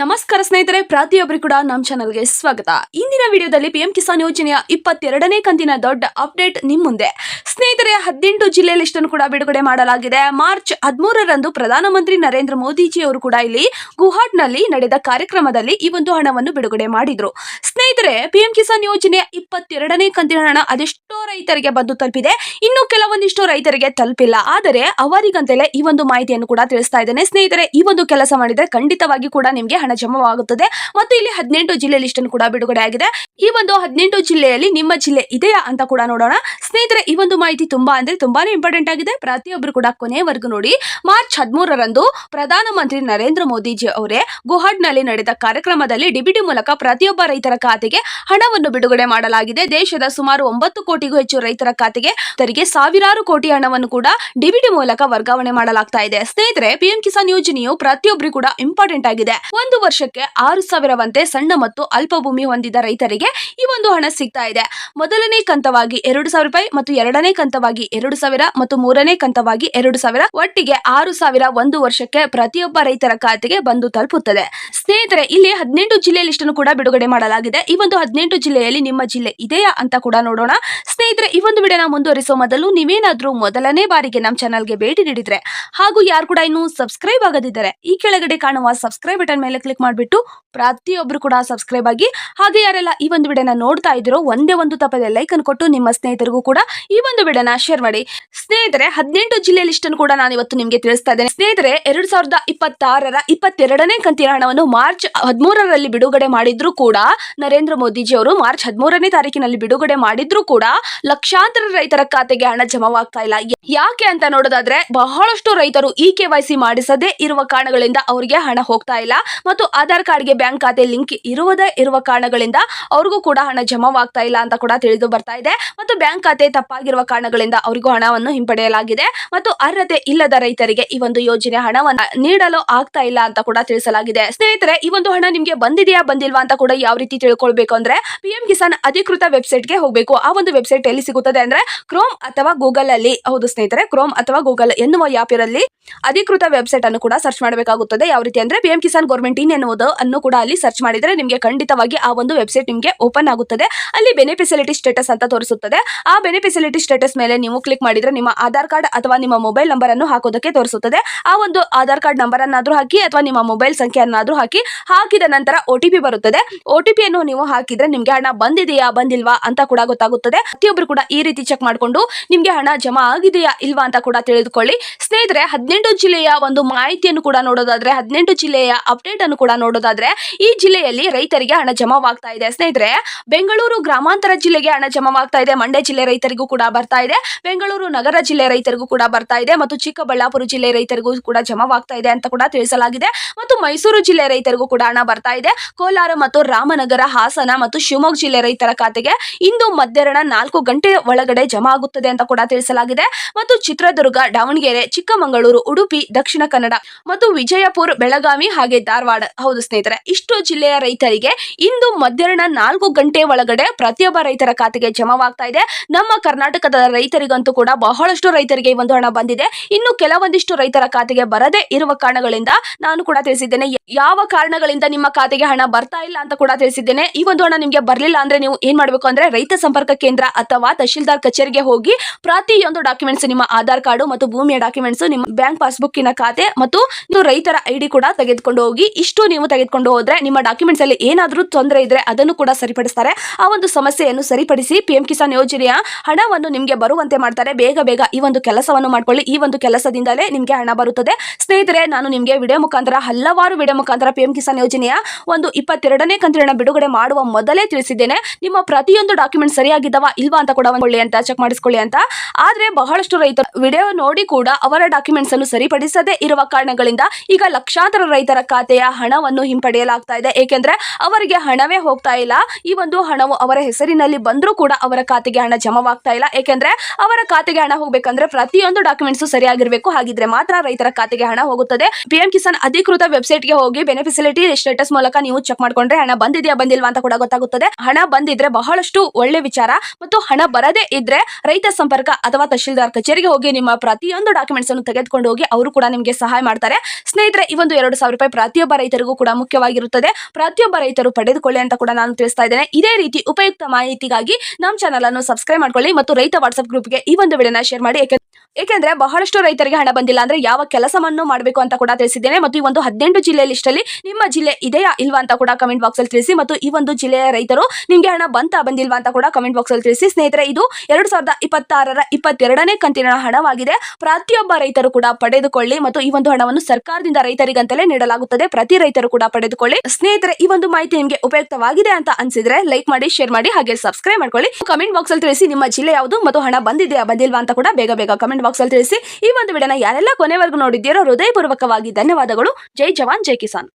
ನಮಸ್ಕಾರ ಸ್ನೇಹಿತರೆ, ಪ್ರತಿಯೊಬ್ಬರಿಗೂ ಕೂಡ ನಮ್ಮ ಚಾನಲ್ಗೆ ಸ್ವಾಗತ. ಇಂದಿನ ವಿಡಿಯೋದಲ್ಲಿ ಪಿಎಂ ಕಿಸಾನ್ ಯೋಜನೆಯ 22ನೇ ಕಂತಿನ ದೊಡ್ಡ ಅಪ್ಡೇಟ್ ನಿಮ್ಮ ಮುಂದೆ. ಸ್ನೇಹಿತರೆ, 18 ಜಿಲ್ಲೆ ಲಿಸ್ಟ್ ಅನ್ನು ಕೂಡ ಬಿಡುಗಡೆ ಮಾಡಲಾಗಿದೆ. ಮಾರ್ಚ್ 13ರಂದು ಪ್ರಧಾನಮಂತ್ರಿ ನರೇಂದ್ರ ಮೋದಿಜಿ ಅವರು ಕೂಡ ಇಲ್ಲಿ ಗುವಾಹಟಿನಲ್ಲಿ ನಡೆದ ಕಾರ್ಯಕ್ರಮದಲ್ಲಿ ಈ ಒಂದು ಹಣವನ್ನು ಬಿಡುಗಡೆ ಮಾಡಿದ್ರು. ಸ್ನೇಹಿತರೆ, ಪಿಎಂ ಕಿಸಾನ್ ಯೋಜನೆಯ 22ನೇ ಕಂತಿನ ಹಣ ಅದೆಷ್ಟೋ ರೈತರಿಗೆ ಬಂದು ತಲುಪಿದೆ. ಇನ್ನು ಕೆಲವೊಂದಿಷ್ಟು ರೈತರಿಗೆ ತಲುಪಿಲ್ಲ. ಆದರೆ ಅವರಿಗಂತಲೇ ಈ ಒಂದು ಮಾಹಿತಿಯನ್ನು ಕೂಡ ತಿಳಿಸ್ತಾ ಇದ್ದೇನೆ. ಸ್ನೇಹಿತರೆ, ಈ ಒಂದು ಕೆಲಸ ಮಾಡಿದ್ರೆ ಖಂಡಿತವಾಗಿ ಕೂಡ ನಿಮಗೆ ಹಣ ಜಮಾವಾಗುತ್ತದೆ. ಮತ್ತು ಇಲ್ಲಿ 18 ಜಿಲ್ಲೆ ಲಿಸ್ಟ್ ಅನ್ನು ಕೂಡ ಬಿಡುಗಡೆ ಆಗಿದೆ. ಈ ಒಂದು 18 ಜಿಲ್ಲೆಯಲ್ಲಿ ನಿಮ್ಮ ಜಿಲ್ಲೆ ಇದೆಯಾ ಅಂತ ಕೂಡ ನೋಡೋಣ. ಸ್ನೇಹಿತರೆ, ಈ ಒಂದು ಮಾಹಿತಿ ತುಂಬಾನೇ ಇಂಪಾರ್ಟೆಂಟ್ ಆಗಿದೆ. ಪ್ರತಿಯೊಬ್ಬರು ಕೂಡ ಕೊನೆಯವರೆಗೂ ನೋಡಿ. ಮಾರ್ಚ್ 13ರಂದು ಪ್ರಧಾನಮಂತ್ರಿ ನರೇಂದ್ರ ಮೋದಿಜಿ ಅವರೇ ಗುವಾಹಟಿನಲ್ಲಿ ನಡೆದ ಕಾರ್ಯಕ್ರಮದಲ್ಲಿ ಡಿಬಿಟಿ ಮೂಲಕ ಪ್ರತಿಯೊಬ್ಬ ರೈತರ ಖಾತೆಗೆ ಹಣವನ್ನು ಬಿಡುಗಡೆ ಮಾಡಲಾಗಿದೆ. ದೇಶದ ಸುಮಾರು 9 ಕೋಟಿಗೂ ಹೆಚ್ಚು ರೈತರ ಖಾತೆಗೆ ಸಾವಿರಾರು ಕೋಟಿ ಹಣವನ್ನು ಕೂಡ ಡಿಬಿಟಿ ಮೂಲಕ ವರ್ಗಾವಣೆ ಮಾಡಲಾಗ್ತಾ ಇದೆ. ಸ್ನೇಹಿತರೆ, ಪಿಎಂ ಕಿಸಾನ್ ಯೋಜನೆಯು ಪ್ರತಿಯೊಬ್ಬರು ಕೂಡ ಇಂಪಾರ್ಟೆಂಟ್ ಆಗಿದೆ. ಒಂದು ವರ್ಷಕ್ಕೆ 6,000ವಂತೆ ಸಣ್ಣ ಮತ್ತು ಅಲ್ಪ ಭೂಮಿ ಹೊಂದಿದ ರೈತರಿಗೆ ಈ ಒಂದು ಹಣ ಸಿಗ್ತಾ ಇದೆ. ಮೊದಲನೇ ಕಂತವಾಗಿ 2,000 ರೂಪಾಯಿ ಮತ್ತು ಎರಡನೇ ಕಂತವಾಗಿ 2,000 ಮತ್ತು ಮೂರನೇ ಕಂತವಾಗಿ 2,000, ಒಟ್ಟಿಗೆ 6,000 ಒಂದು ವರ್ಷಕ್ಕೆ ಪ್ರತಿಯೊಬ್ಬ ರೈತರ ಖಾತೆಗೆ ಬಂದು ತಲುಪುತ್ತದೆ. ಸ್ನೇಹಿತರೆ, ಇಲ್ಲಿ 18 ಜಿಲ್ಲೆ ಲಿಸ್ಟ್ ಅನ್ನು ಕೂಡ ಬಿಡುಗಡೆ ಮಾಡಲಾಗಿದೆ. ಈ ಒಂದು 18 ಜಿಲ್ಲೆಯಲ್ಲಿ ನಿಮ್ಮ ಜಿಲ್ಲೆ ಇದೆಯಾ ಅಂತ ಕೂಡ ನೋಡೋಣ. ಸ್ನೇಹಿತರೆ, ಈ ಒಂದು ವಿಡಿಯೋನ ಮುಂದುವರಿಸುವ ಮೊದಲು ನೀವೇನಾದ್ರೂ ಮೊದಲನೇ ಬಾರಿಗೆ ನಮ್ಮ ಚಾನಲ್ಗೆ ಭೇಟಿ ನೀಡಿದ್ರೆ ಹಾಗೂ ಯಾರು ಕೂಡ ಇನ್ನೂ ಸಬ್ಸ್ಕ್ರೈಬ್ ಆಗದಿದ್ದರೆ ಈ ಕೆಳಗಡೆ ಕಾಣುವ ಸಬ್ಸ್ಕ್ರೈಬ್ ಬಟನ್ ಮೇಲೆ ಕ್ಲಿಕ್ ಮಾಡಿಬಿಟ್ಟು ಪ್ರತಿಯೊಬ್ಬರು ಕೂಡ ಸಬ್ಸ್ಕ್ರೈಬ್ ಆಗಿ. ಹಾಗೆ ಯಾರೆಲ್ಲ ಈ ಒಂದು ವಿಡಿಯೋನ ನೋಡ್ತಾ ಇದ್ದೀರೋ ಒಂದೇ ಒಂದು ತಪ್ಪದೆ ಲೈಕ್ ಅನ್ನು ಕೊಟ್ಟು ನಿಮ್ಮ ಸ್ನೇಹಿತರಿಗೂ ಕೂಡ ಈ ಒಂದು ವಿಡಿಯೋನ ಶೇರ್ ಮಾಡಿ. ಸ್ನೇಹಿತರೆ, 18 ಜಿಲ್ಲೆ ಲಿಸ್ಟ್ ಅನ್ನು ಕೂಡ ನಾನು ಇವತ್ತು ನಿಮಗೆ ತಿಳಿಸ್ತಾ ಇದ್ದೇನೆ. ಸ್ನೇಹಿತರೆ, 2026ರ 22ನೇ ಕಂತಿನ ಹಣವನ್ನು ಮಾರ್ಚ್ 13ರಲ್ಲಿ ಬಿಡುಗಡೆ ಮಾಡಿದ್ರು ಕೂಡ ನರೇಂದ್ರ ಮೋದಿಜಿ ಅವರು ಮಾರ್ಚ್ 13ನೇ ತಾರೀಕಿನಲ್ಲಿ ಬಿಡುಗಡೆ ಮಾಡಿದ್ರು ಕೂಡ ಲಕ್ಷಾಂತರ ರೈತರ ಖಾತೆಗೆ ಹಣ ಜಮಾವಾಗ್ತಾ ಇಲ್ಲ. ಯಾಕೆ ಅಂತ ನೋಡೋದಾದ್ರೆ, ಬಹಳಷ್ಟು ರೈತರು KYC ಮಾಡಿಸದೇ ಇರುವ ಕಾರಣಗಳಿಂದ ಅವರಿಗೆ ಹಣ ಹೋಗ್ತಾ ಇಲ್ಲ ಮತ್ತು ಆಧಾರ್ ಕಾರ್ಡ್ಗೆ ಬ್ಯಾಂಕ್ ಖಾತೆ ಲಿಂಕ್ ಇರುವ ಕಾರಣಗಳಿಂದ ಅವ್ರಿಗೂ ಕೂಡ ಹಣ ಜಮಾವಾಗ್ತಾ ಇಲ್ಲ ಅಂತ ಕೂಡ ತಿಳಿದು ಬರ್ತಾ ಇದೆ. ಮತ್ತು ಬ್ಯಾಂಕ್ ಖಾತೆ ತಪ್ಪಾಗಿರುವ ಕಾರಣಗಳಿಂದ ಅವರಿಗೂ ಹಣವನ್ನು ಹಿಂಪಡೆಯಲಾಗಿದೆ ಮತ್ತು ಅರ್ಹತೆ ಇಲ್ಲದ ರೈತರಿಗೆ ಈ ಒಂದು ಯೋಜನೆ ಹಣವನ್ನು ನೀಡಲು ಆಗ್ತಾ ಇಲ್ಲ ಅಂತ ಕೂಡ ತಿಳಿಸಲಾಗಿದೆ. ಸ್ನೇಹಿತರೆ, ಈ ಒಂದು ಹಣ ನಿಮ್ಗೆ ಬಂದಿದೆಯಾ ಬಂದಿಲ್ವಾ ಅಂತ ಕೂಡ ಯಾವ ರೀತಿ ತಿಳ್ಕೊಳ್ಬೇಕು ಅಂದ್ರೆ ಪಿಎಂ ಕಿಸಾನ್ ಅಧಿಕೃತ ವೆಬ್ಸೈಟ್ಗೆ ಹೋಗಬೇಕು. ಆ ಒಂದು ವೆಬ್ಸೈಟ್ ಎಲ್ಲಿ ಸಿಗುತ್ತದೆ ಅಂದ್ರೆ ಕ್ರೋಮ್ ಅಥವಾ ಗೂಗಲ್ ಅಲ್ಲಿ. ಹೌದು ಸ್ನೇಹಿತರೆ, ಕ್ರೋಮ್ ಅಥವಾ ಗೂಗಲ್ ಎನ್ನುವ ಆಪ್ ಇರಲ್ಲಿ ಅಧಿಕೃತ ವೆಬ್ಸೈಟ್ ಅನ್ನು ಕೂಡ ಸರ್ಚ್ ಮಾಡಬೇಕಾಗುತ್ತದೆ. ಯಾವ ರೀತಿ ಅಂದ್ರೆ ಪಿಎಂ ಕಿಸಾನ್ ಗೌರ್ಮೆಂಟ್ ಇನ್ ಎನ್ನುವುದು ಅನ್ನು ಕೂಡ ಅಲ್ಲಿ ಸರ್ಚ್ ಮಾಡಿದ್ರೆ ನಿಮಗೆ ಖಂಡಿತವಾಗಿ ಆ ಒಂದು ವೆಬ್ಸೈಟ್ ನಿಮಗೆ ಓಪನ್ ಆಗುತ್ತದೆ. ಅಲ್ಲಿ ಬೆನಿಫಿಸಿಲಿಟಿ ಸ್ಟೇಟಸ್ ಅಂತ ತೋರಿಸುತ್ತದೆ. ಆ ಬೆನಿಫಿಸಿಲಿಟಿ ಸ್ಟೇಟಸ್ ಮೇಲೆ ನೀವು ಕ್ಲಿಕ್ ಮಾಡಿದ್ರೆ ನಿಮ್ಮ ಆಧಾರ್ ಕಾರ್ಡ್ ಅಥವಾ ನಿಮ್ಮ ಮೊಬೈಲ್ ನಂಬರ್ ಅನ್ನು ಹಾಕೋದಕ್ಕೆ ತೋರಿಸುತ್ತದೆ. ಆ ಒಂದು ಆಧಾರ್ ಕಾರ್ಡ್ ನಂಬರ್ ಅನ್ನಾದ್ರೂ ಹಾಕಿ ಅಥವಾ ನಿಮ್ಮ ಮೊಬೈಲ್ ಸಂಖ್ಯೆಯನ್ನಾದ್ರೂ ಹಾಕಿದ ನಂತರ OTP ಬರುತ್ತದೆ. OTP ಅನ್ನು ನೀವು ಹಾಕಿದ್ರೆ ನಿಮ್ಗೆ ಹಣ ಬಂದಿದೆಯಾ ಬಂದಿಲ್ವಾ ಅಂತ ಕೂಡ ಗೊತ್ತಾಗುತ್ತದೆ. ಪ್ರತಿಯೊಬ್ಬರು ಕೂಡ ಈ ರೀತಿ ಚೆಕ್ ಮಾಡಿಕೊಂಡು ನಿಮ್ಗೆ ಹಣ ಜಮಾ ಆಗಿದೆಯಾ ಇಲ್ವಾ ಅಂತ ಕೂಡ ತಿಳಿದುಕೊಳ್ಳಿ. ಸ್ನೇಹಿತರೆ, 18 ಜಿಲ್ಲೆಯ ಒಂದು ಮಾಹಿತಿಯನ್ನು ಕೂಡ ನೋಡೋದಾದ್ರೆ, 18 ಜಿಲ್ಲೆಯ ಅಪ್ಡೇಟ್ ಅನ್ನು ಕೂಡ ನೋಡೋದಾದ್ರೆ, ಈ ಜಿಲ್ಲೆಯಲ್ಲಿ ರೈತರಿಗೆ ಹಣ ಜಮಾವಾಗ್ತಾ ಇದೆ. ಸ್ನೇಹಿತರೆ, ಬೆಂಗಳೂರು ಗ್ರಾಮಾಂತರ ಜಿಲ್ಲೆಗೆ ಹಣ ಜಮಾವಾಗ್ತಾ ಇದೆ. ಮಂಡ್ಯ ಜಿಲ್ಲೆ ರೈತರಿಗೂ ಕೂಡ ಬರ್ತಾ ಇದೆ. ಬೆಂಗಳೂರು ನಗರ ಜಿಲ್ಲೆ ರೈತರಿಗೂ ಕೂಡ ಬರ್ತಾ ಇದೆ ಮತ್ತು ಚಿಕ್ಕಬಳ್ಳಾಪುರ ಜಿಲ್ಲೆ ರೈತರಿಗೂ ಕೂಡ ಜಮಾವಾಗ್ತಾ ಇದೆ ಅಂತ ಕೂಡ ತಿಳಿಸಲಾಗಿದೆ. ಮತ್ತು ಮೈಸೂರು ಜಿಲ್ಲೆ ರೈತರಿಗೂ ಕೂಡ ಹಣ ಬರ್ತಾ ಇದೆ. ಕೋಲಾರ ಮತ್ತು ರಾಮನಗರ, ಹಾಸನ ಮತ್ತು ಶಿವಮೊಗ್ಗ ಜಿಲ್ಲೆ ರೈತರ ಖಾತೆಗೆ ಇಂದು ಮಧ್ಯಾಹ್ನ 4 ಗಂಟೆ ಒಳಗಡೆ ಜಮಾ ಆಗುತ್ತದೆ ಅಂತ ಕೂಡ ತಿಳಿಸಲಾಗಿದೆ. ಮತ್ತು ಚಿತ್ರದುರ್ಗ, ದಾವಣಗೆರೆ, ಚಿಕ್ಕಮಗಳೂರು, ಉಡುಪಿ, ದಕ್ಷಿಣ ಕನ್ನಡ ಮತ್ತು ವಿಜಯಪುರ, ಬೆಳಗಾವಿ ಹಾಗೆ ಧಾರವಾಡ. ಹೌದು ಸ್ನೇಹಿತರೆ, ಇಷ್ಟು ಜಿಲ್ಲೆಯ ರೈತರಿಗೆ ಇಂದು ಮಧ್ಯಾಹ್ನ 4 ಗಂಟೆ ಒಳಗಡೆ ಪ್ರತಿಯೊಬ್ಬ ರೈತರ ಖಾತೆಗೆ ಜಮಾವಾಗ್ತಾ ಇದೆ. ನಮ್ಮ ಕರ್ನಾಟಕದ ರೈತರಿಗಂತೂ ಕೂಡ ಬಹಳಷ್ಟು ರೈತರಿಗೆ ಒಂದು ಹಣ ಬಂದಿದೆ. ಇನ್ನು ಕೆಲವೊಂದಿಷ್ಟು ರೈತರ ಖಾತೆಗೆ ಬರದೇ ಇರುವ ಕಾರಣಗಳಿಂದ ನಾನು ಕೂಡ ತಿಳಿಸಿದ್ದೇನೆ. ಯಾವ ಕಾರಣಗಳಿಂದ ನಿಮ್ಮ ಖಾತೆಗೆ ಹಣ ಬರ್ತಾ ಇಲ್ಲ ಅಂತ ಕೂಡ ತಿಳಿಸಿದ್ದೇನೆ. ಈ ಒಂದು ಹಣ ನಿಮ್ಗೆ ಬರ್ಲಿಲ್ಲ ಅಂದ್ರೆ ನೀವು ಏನ್ ಮಾಡ್ಬೇಕು ಅಂದ್ರೆ ರೈತ ಸಂಪರ್ಕ ಕೇಂದ್ರ ಅಥವಾ ತಹಶೀಲ್ದಾರ್ ಕಚೇರಿಗೆ ಹೋಗಿ ಪ್ರತಿಯೊಂದು ಡಾಕ್ಯುಮೆಂಟ್ಸ್, ನಿಮ್ಮ ಆಧಾರ್ ಕಾರ್ಡ್ ಮತ್ತು ಭೂಮಿಯ ಡಾಕ್ಯುಮೆಂಟ್ಸ್, ನಿಮ್ಮ ಬ್ಯಾಂಕ್ ಪಾಸ್ಬುಕ್ಕಿನ ಖಾತೆ ಮತ್ತು ರೈತರ ID ಕೂಡ ತೆಗೆದುಕೊಂಡು ಹೋಗಿ. ಇಷ್ಟು ನೀವು ತೆಗೆದುಕೊಂಡು ಹೋದ್ರೆ ನಿಮ್ಮ ಡಾಕ್ಯುಮೆಂಟ್ಸ್ ಅಲ್ಲಿ ಏನಾದ್ರೂ ತೊಂದರೆ ಇದ್ರೆ ಅದನ್ನು ಕೂಡ ಸರಿಪಡಿಸ್ತಾರೆ. ಆ ಒಂದು ಸಮಸ್ಯೆಯನ್ನು ಸರಿಪಡಿಸಿ ಪಿಎಂ ಕಿಸಾನ್ ಯೋಜನೆಯ ಹಣವನ್ನು ನಿಮ್ಗೆ ಬರುವಂತೆ ಮಾಡ್ತಾರೆ. ಬೇಗ ಈ ಒಂದು ಕೆಲಸವನ್ನು ಮಾಡ್ಕೊಳ್ಳಿ. ಈ ಒಂದು ಕೆಲಸದಿಂದಲೇ ನಿಮ್ಗೆ ಹಣ ಬರುತ್ತದೆ. ಸ್ನೇಹಿತರೆ, ನಾನು ನಿಮ್ಗೆ ಹಲವಾರು ವಿಡಿಯೋ ಮುಖಾಂತರ ಪಿಎಂ ಕಿಸಾನ್ ಯೋಜನೆಯ ಒಂದು 22ನೇ ಕಂತಿನ ಬಿಡುಗಡೆ ಮಾಡುವ ಮೊದಲೇ ತಿಳಿಸಿದ್ದೇನೆ. ನಿಮ್ಮ ಪ್ರತಿಯೊಂದು ಡಾಕ್ಯುಮೆಂಟ್ ಸರಿಯಾಗಿದ್ದಾವ ಇಲ್ವಾ ಅಂತ ಕೂಡ ಚೆಕ್ ಮಾಡಿಸ್ಕೊಳ್ಳಿ ಅಂತ. ಆದ್ರೆ ಬಹಳಷ್ಟು ರೈತರು ವಿಡಿಯೋ ನೋಡಿ ಕೂಡ ಅವರ ಡಾಕ್ಯುಮೆಂಟ್ಸ್ ಅನ್ನು ಸರಿಪಡಿಸದೇ ಇರುವ ಕಾರಣಗಳಿಂದ ಈಗ ಲಕ್ಷಾಂತರ ರೈತರ ಖಾತೆಯ ಹಣವನ್ನು ಹಿಂಪಡೆಯಲಾಗ್ತಾ ಇದೆ. ಏಕೆಂದ್ರೆ ಅವರಿಗೆ ಹಣವೇ ಹೋಗ್ತಾ ಇಲ್ಲ. ಈ ಒಂದು ಹಣವು ಅವರ ಹೆಸರಿನಲ್ಲಿ ಬಂದ್ರೂ ಕೂಡ ಅವರ ಖಾತೆಗೆ ಹಣ ಜಮಾವಾಗ್ತಾ ಇಲ್ಲ. ಏಕೆಂದ್ರೆ ಅವರ ಖಾತೆಗೆ ಹಣ ಹೋಗ್ಬೇಕಂದ್ರೆ ಪ್ರತಿಯೊಂದು ಡಾಕ್ಯುಮೆಂಟ್ಸ್ ಸರಿಯಾಗಿರ್ಬೇಕು. ಹಾಗಿದ್ರೆ ಮಾತ್ರ ರೈತರ ಖಾತೆಗೆ ಹಣ ಹೋಗುತ್ತದೆ. ಪಿಎಂ ಕಿಸಾನ್ ಅಧಿಕೃತ ವೆಬ್ಸೈಟ್ ಗೆ ಹೋಗಿ ಬೆನಿಫಿಸಿಲಿಟಿ ಸ್ಟೇಟಸ್ ಮೂಲಕ ನೀವು ಚೆಕ್ ಮಾಡ್ಕೊಂಡ್ರೆ ಹಣ ಬಂದಿದೆಯಾ ಬಂದಿಲ್ವಾ ಅಂತ ಕೂಡ ಗೊತ್ತಾಗುತ್ತದೆ. ಹಣ ಬಂದಿದ್ರೆ ಬಹಳಷ್ಟು ಒಳ್ಳೆ ವಿಚಾರ. ಮತ್ತು ಹಣ ಬರದೇ ಇದ್ರೆ ರೈತ ಸಂಪರ್ಕ ಅಥವಾ ತಹಶೀಲ್ದಾರ್ ಕಚೇರಿಗೆ ಹೋಗಿ ನಿಮ್ಮ ಪ್ರತಿಯೊಂದು ಡಾಕ್ಯುಮೆಂಟ್ಸ್ ಅನ್ನು ತೆಗೆದುಕೊಂಡು ಹೋಗಿ ಅವರು ಕೂಡ ನಿಮಗೆ ಸಹಾಯ ಮಾಡ್ತಾರೆ. ಸ್ನೇಹಿತರೆ, ಈ ಒಂದು 2,000 ರೂಪಾಯಿ ಪ್ರತಿಯೊಬ್ಬ ರೈತರಿಗೂ ಕೂಡ ಮುಖ್ಯವಾಗಿರುತ್ತದೆ. ಪ್ರತಿಯೊಬ್ಬ ರೈತರು ಪಡೆದುಕೊಳ್ಳಿ ಅಂತ ಕೂಡ ನಾನು ತಿಳಿಸ್ತಾ ಇದ್ದೇನೆ. ಇದೇ ರೀತಿ ಉಪಯುಕ್ತ ಮಾಹಿತಿಗಾಗಿ ನಮ್ಮ ಚಾನಲ್ ಅನ್ನು ಸಬ್ಸ್ಕ್ರೈಬ್ ಮಾಡ್ಕೊಳ್ಳಿ ಮತ್ತು ರೈತ ವಾಟ್ಸ್ಆಪ್ ಗ್ರೂಪ್ಗೆ ಈ ಒಂದು ವಿಡಿಯೋನ ಶೇರ್ ಮಾಡಿ. ಏಕೆಂದ್ರೆ ಬಹಳಷ್ಟು ರೈತರಿಗೆ ಹಣ ಬಂದಿಲ್ಲ ಅಂದ್ರೆ ಯಾವ ಕೆಲಸವನ್ನು ಮಾಡಬೇಕು ಅಂತ ಕೂಡ ತಿಳಿಸಿದ್ದೇನೆ. ಮತ್ತು ಈ ಒಂದು 18 ಜಿಲ್ಲೆ ಲಿಸ್ಟ್ ಅಲ್ಲಿ ನಿಮ್ಮ ಜಿಲ್ಲೆ ಇದೆಯಾ ಇಲ್ವಾ ಅಂತ ಕೂಡ ಕಮೆಂಟ್ ಬಾಕ್ಸ್ ಅಲ್ಲಿ ತಿಳಿಸಿ. ಮತ್ತು ಈ ಒಂದು ಜಿಲ್ಲೆಯ ರೈತರು ನಿಮ್ಗೆ ಹಣ ಬಂದಿಲ್ವಾ ಅಂತ ಕೂಡ ಕಮೆಂಟ್ ಬಾಕ್ಸ್ ಅಲ್ಲಿ ತಿಳಿಸಿ. ಸ್ನೇಹಿತರೆ, ಇದು 2026ರ 22ನೇ ಕಂತಿನ ಹಣವಾಗಿದೆ. ಪ್ರತಿಯೊಬ್ಬ ರೈತರು ಕೂಡ ಪಡೆದುಕೊಳ್ಳಿ ಮತ್ತು ಈ ಒಂದು ಹಣವನ್ನು ಸರ್ಕಾರದಿಂದ ರೈತರಿಗಂತಲೇ ನೀಡಲಾಗುತ್ತದೆ. ಪ್ರತಿ ರೈತರು ಕೂಡ ಪಡೆದುಕೊಳ್ಳಿ. ಸ್ನೇಹಿತರೆ, ಈ ಒಂದು ಮಾಹಿತಿ ನಿಮಗೆ ಉಪಯುಕ್ತವಾಗಿದೆ ಅಂತ ಅನ್ಸಿದ್ರೆ ಲೈಕ್ ಮಾಡಿ, ಶೇರ್ ಮಾಡಿ, ಹಾಗೆ ಸಬ್ಸ್ಕ್ರೈಬ್ ಮಾಡ್ಕೊಳ್ಳಿ. ಕಮೆಂಟ್ ಬಾಕ್ಸ್ ಅಲ್ಲಿ ತಿಳಿಸಿ ನಿಮ್ಮ ಜಿಲ್ಲೆ ಯಾವುದು ಮತ್ತು ಹಣ ಬಂದಿಲ್ವಾ ಅಂತ ಕೂಡ ಬೇಗ ಕಮೆಂಟ್ ಬಾಕ್ಸ್ ಅಲ್ಲಿ ತಿಳಿಸಿ. ಈ ಒಂದು ವಿಡಿಯೋನ ಯಾರೆಲ್ಲ ಕೊನೆವರೆಗೂ ನೋಡಿದ್ದೀರೋ ಹೃದಯಪೂರ್ವಕವಾಗಿ ಧನ್ಯವಾದಗಳು. ಜೈ ಜವಾನ್ ಜೈ ಕಿಸಾನ್.